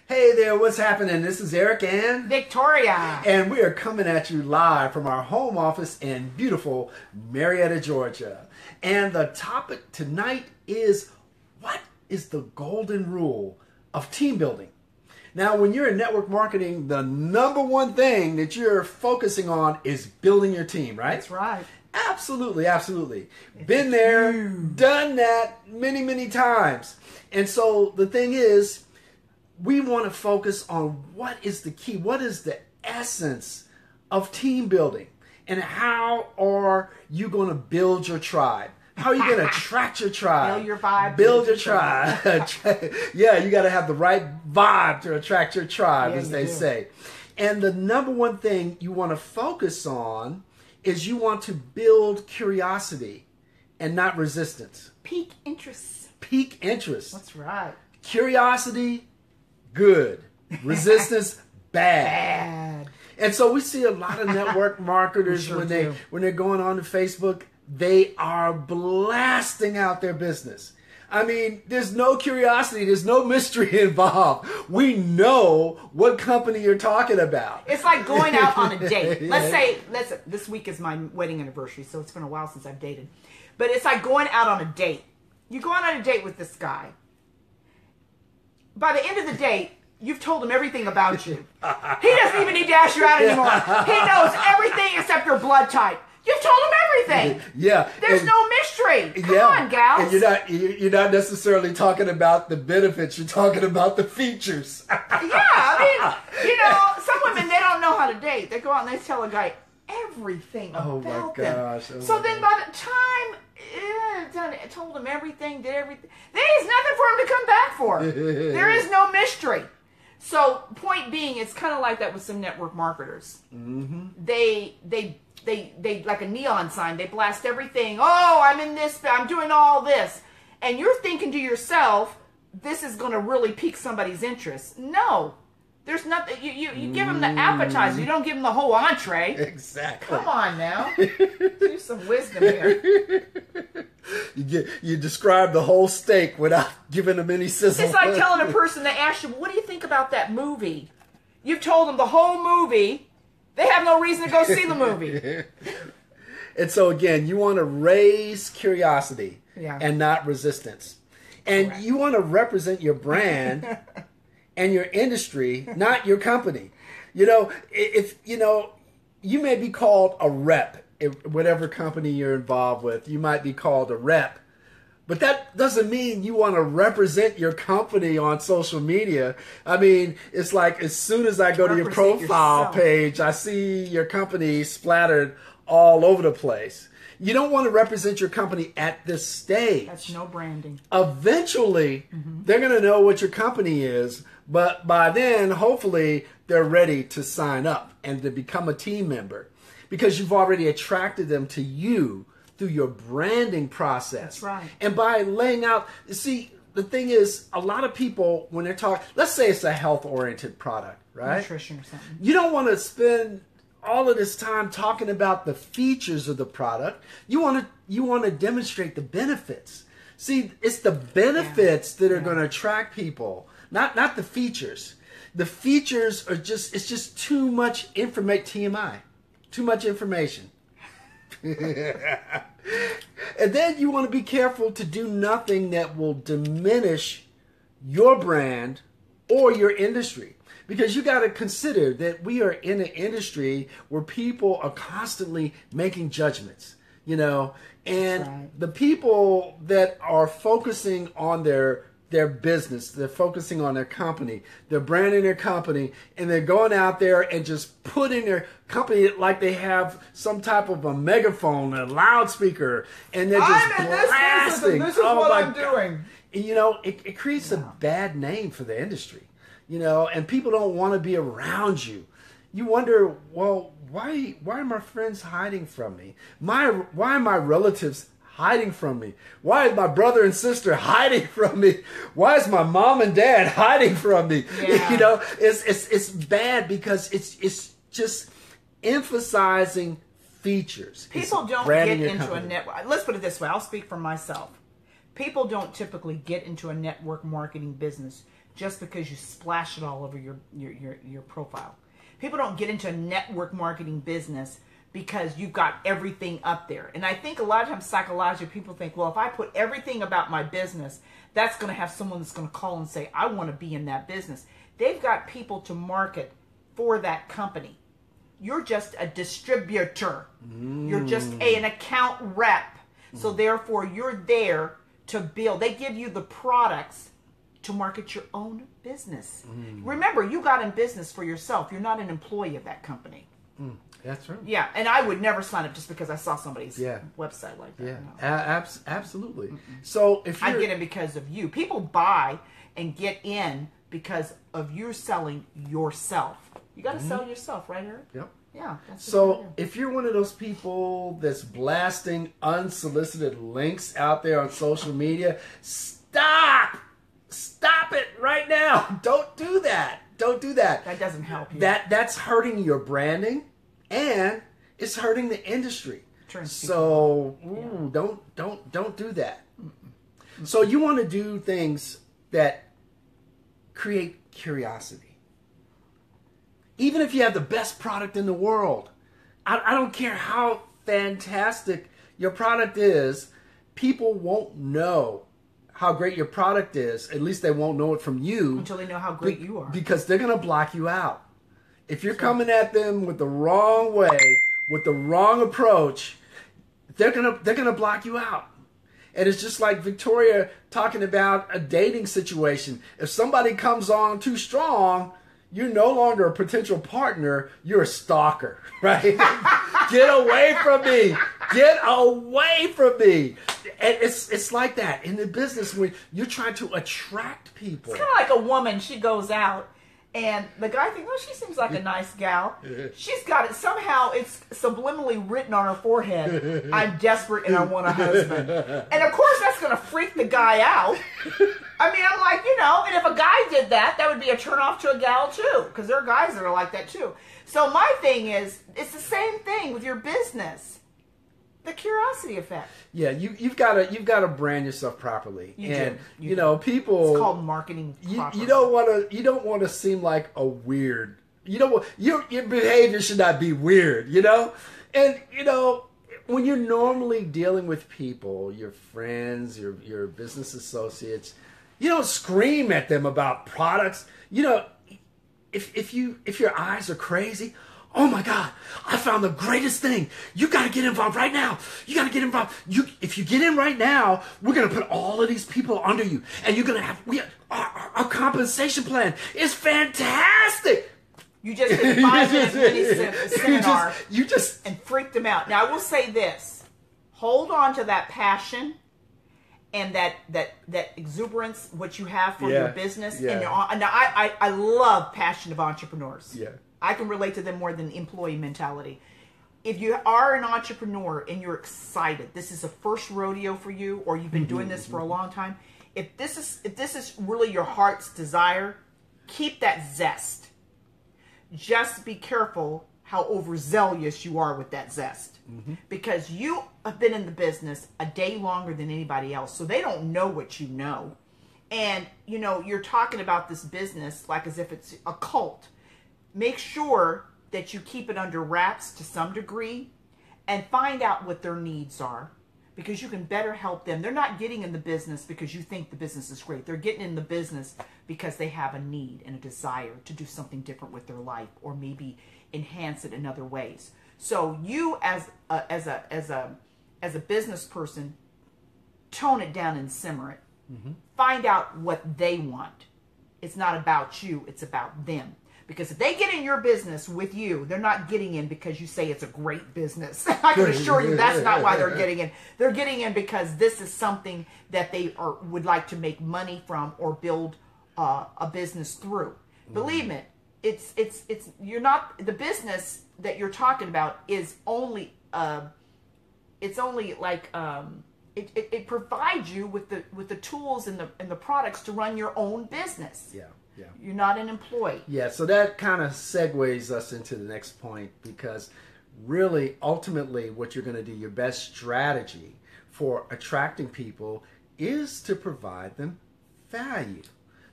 Hey there, what's happening? This is Eric and Victoria. And we are coming at you live from our home office in beautiful Marietta, Georgia. And the topic tonight is, what is the golden rule of team building? Now, when you're in network marketing, the number one thing that you're focusing on is building your team, right? That's right. Absolutely, absolutely. Been there, done that many, many times. And so the thing is, we want to focus on what is the key, what is the essence of team building, and how are you going to build your tribe? How are you going to attract your tribe? Build your vibe. Build your tribe. Yeah, you got to have the right vibe to attract your tribe, as they say. And the number one thing you want to focus on is you want to build curiosity and not resistance. Peak interest. Peak interest. That's right. Curiosity, good. Resistance, bad. And so we see a lot of network marketers when they're going on to Facebook, they are blasting out their business. I mean, there's no curiosity, there's no mystery involved. We know what company you're talking about. It's like going out on a date. Let's say this week is my wedding anniversary, so it's been a while since I've dated. But it's like going out on a date. You go out on a date with this guy. By the end of the date, you've told him everything about you. He doesn't even need to ask you out anymore. He knows everything except your blood type. You've told him everything. Yeah. There's no mystery. Come on, gals. And you're not necessarily talking about the benefits. You're talking about the features. Yeah, I mean, some women, they don't know how to date. They go out and they tell a guy everything about them. Oh, my gosh. So then by the time I told him everything, did everything, there's nothing for him to come back for. There is no mystery. So point being, it's kind of like that with some network marketers. Mm-hmm. They like a neon sign. They blast everything. Oh, I'm in this. I'm doing all this. And you're thinking to yourself, this is going to really pique somebody's interest. No. There's nothing. You give them the appetizer. You don't give them the whole entree. Exactly. Come on now. Do some wisdom here. You describe the whole steak without giving them any sizzle. It's like telling a person, they ask you, what do you think about that movie? You've told them the whole movie. They have no reason to go see the movie. And so again, you want to raise curiosity and not resistance. And Correct. you want to represent your brand and your industry, not your company. If you may be called a rep, whatever company you're involved with, you might be called a rep. But that doesn't mean you want to represent your company on social media. I mean, it's like as soon as I go to your profile page, I see your company splattered all over the place. You don't want to represent your company at this stage. That's no branding. Eventually, they're going to know what your company is. But by then, hopefully, they're ready to sign up and to become a team member because you've already attracted them to you through your branding process. That's right. And by laying out, see, the thing is, a lot of people, when they're talking, let's say it's a health-oriented product, right? Nutrition or something. You don't want to spend all of this time talking about the features of the product. You want to demonstrate the benefits. See, it's the benefits that are going to attract people, not the features. The features are it's just too much TMI, too much information. And then you want to be careful to do nothing that will diminish your brand or your industry. Because you got to consider that we are in an industry where people are constantly making judgments, and the people that are focusing on their business, they're focusing on their company, they're branding their company, and they're going out there and just putting their company like they have some type of a megaphone, a loudspeaker, and they're just blasting. This is what I'm doing. And, it creates a bad name for the industry. And people don't want to be around you. You wonder, well, why are my friends hiding from me? Why are my relatives hiding from me? Why is my brother and sister hiding from me? Why is my mom and dad hiding from me? Yeah. It's bad because it's just emphasizing features. People don't get into a network. Let's put it this way. I'll speak for myself. People don't typically get into a network marketing business just because you splash it all over your profile. People don't get into a network marketing business because you've got everything up there. And I think a lot of times psychologically people think, well, if I put everything about my business, that's going to have someone that's going to call and say, I want to be in that business. They've got people to market for that company. You're just a distributor. You're just an account rep. So therefore, you're there to build. They give you the products to market your own business. Remember, you got in business for yourself. You're not an employee of that company. That's right. Yeah, and I would never sign up just because I saw somebody's website like that. Yeah, No. Absolutely. So if I get in because of you. People buy and get in because of you selling yourself. You got to sell yourself, right, Eric? Yep. Yeah. That's So if you're one of those people that's blasting unsolicited links out there on social media, stop it right now. Don't do that. Don't do that. That doesn't help you. That's hurting your branding, and it's hurting the industry. So don't do that. So you want to do things that create curiosity. Even if you have the best product in the world, I don't care how fantastic your product is, people won't know how great your product is. At least they won't know it from you. Until they know how great you are. Because they're going to block you out. If you're coming at them with the wrong way, with the wrong approach, they're gonna block you out. And it's just like Victoria talking about a dating situation. If somebody comes on too strong, you're no longer a potential partner, you're a stalker, right? Get away from me. Get away from me. And it's like that in the business when you're trying to attract people. It's kind of like a woman. She goes out and the guy thinks, oh, she seems like a nice gal. She's got it. Somehow it's subliminally written on her forehead, I'm desperate and I want a husband. And of course that's going to freak the guy out. I mean, I'm like, and if a guy did that, that would be a turnoff to a gal too. Because there are guys that are like that too. So my thing is, it's the same thing with your business. The curiosity effect. Yeah, you've got to brand yourself properly. You people. It's called marketing properly. You don't want to seem like a weird. Your behavior should not be weird. And when you're normally dealing with people, your friends, your business associates, you don't scream at them about products. If your eyes are crazy. Oh my God, I found the greatest thing. You got to get involved right now. You got to get involved. If you get in right now, we're going to put all of these people under you. And you're going to have, our compensation plan is fantastic. You just did 5 minutes mini seminar you just and freaked them out. Now, I will say this. Hold on to that passion and that exuberance, what you have for your business. Yeah. And I love passionate entrepreneurs. Yeah. I can relate to them more than employee mentality. If you are an entrepreneur and you're excited, this is a first rodeo for you, or you've been doing this for a long time. If this is really your heart's desire, keep that zest. Just be careful how overzealous you are with that zest, because you have been in the business a day longer than anybody else, so they don't know what you know, and you're talking about this business like as if it's a cult. Make sure that you keep it under wraps to some degree and find out what their needs are, because you can better help them. They're not getting in the business because you think the business is great. They're getting in the business because they have a need and a desire to do something different with their life, or maybe enhance it in other ways. So you as a business person, tone it down and simmer it. Find out what they want. It's not about you, it's about them. Because if they get in your business with you, they're not getting in because you say it's a great business. I can assure you that's not why they're getting in. They're getting in because this is something that they would like to make money from or build a business through. Believe me, it's you're not, the business that you're talking about is only it provides you with the tools and the products to run your own business. Yeah. Yeah. You're not an employee. Yeah, so that kind of segues us into the next point, because really, ultimately, what you're going to do, your best strategy for attracting people is to provide them value.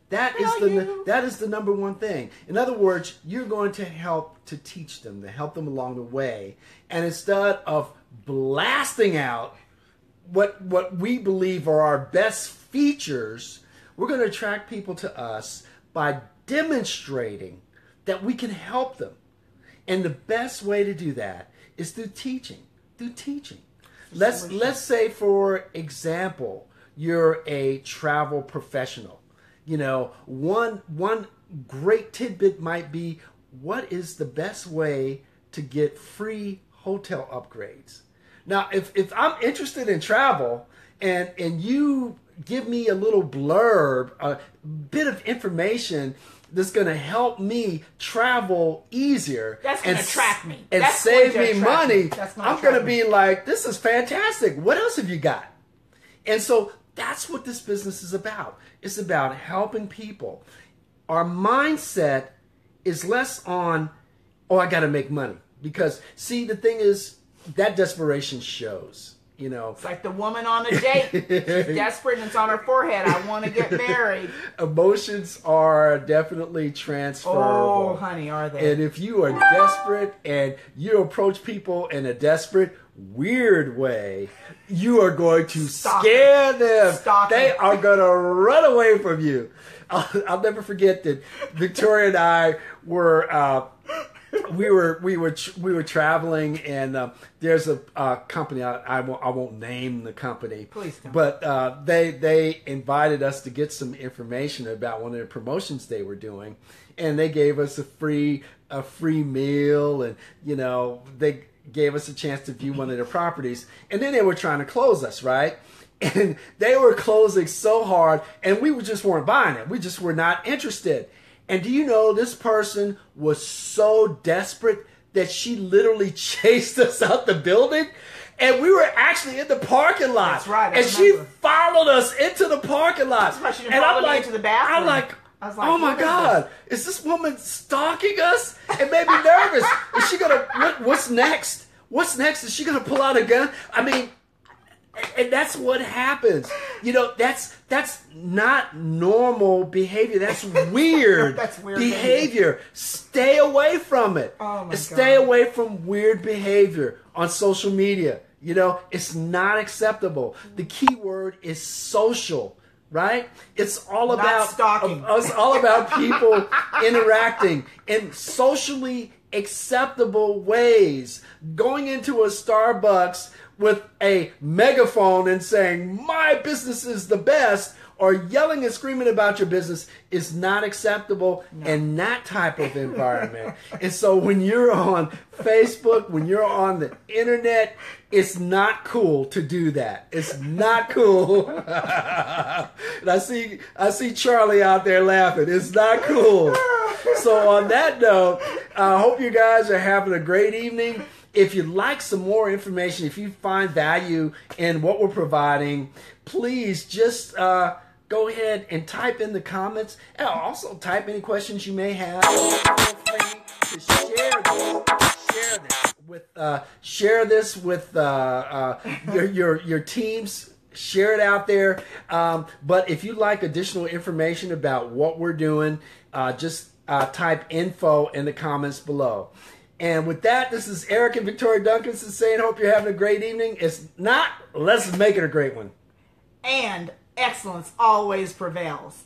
That is the number one thing. In other words, you're going to help to teach them, to help them along the way. And instead of blasting out what we believe are our best features, we're going to attract people to us by demonstrating that we can help them. And the best way to do that is through teaching. Let's say, for example, you're a travel professional. You know, one great tidbit might be, what is the best way to get free hotel upgrades? Now, if I'm interested in travel and you give me a little blurb, a bit of information that's going to help me travel easier, that's going to attract me and that's save me money, I'm going to me. be like, this is fantastic. What else have you got? And so that's what this business is about. It's about helping people. Our mindset is less on, oh, I got to make money. Because, see, the thing is, that desperation shows. You know, it's like the woman on a date. She's desperate and it's on her forehead. I want to get married. Emotions are definitely transferable. Oh, honey, are they? And if you are desperate and you approach people in a desperate, weird way, you are going to scare them. They are going to run away from you. I'll never forget that Victoria and I were we were traveling, and there's a company, I won't name the company. Please don't. But they invited us to get some information about one of the promotions they were doing, and they gave us a free meal, and you know, they gave us a chance to view one of their properties, and then they were trying to close us, right? And they were closing so hard, and we just weren't buying it. We just were not interested. And do you know, this person was so desperate that she literally chased us out the building, and we were actually in the parking lot. That's right. And she followed us into the parking lot. That's why she didn't follow me into the bathroom. I was like, oh my God, is this woman stalking us? It made me nervous. Is she gonna? What's next? What's next? Is she gonna pull out a gun? I mean. And that's what happens. You know, that's not normal behavior. That's weird, that's weird behavior. Stay away from it. Oh my Stay God. away from weird behavior on social media. You know, it's not acceptable. The key word is social, right? It's all Not about stalking. It's all about people interacting in socially acceptable ways. Going into a Starbucks with a megaphone and saying, my business is the best, or yelling and screaming about your business is not acceptable in that type of environment. And so when you're on Facebook, when you're on the internet, it's not cool to do that. It's not cool. And I see Charlie out there laughing. It's not cool. So on that note, I hope you guys are having a great evening. If you'd like some more information, if you find value in what we're providing, please just go ahead and type in the comments. And also type any questions you may have. Feel free to share this with your teams. Share it out there. But if you'd like additional information about what we're doing, just type info in the comments below. And with that, this is Eric and Victoria Duncanson saying, hope you're having a great evening. If not, let's make it a great one. And excellence always prevails.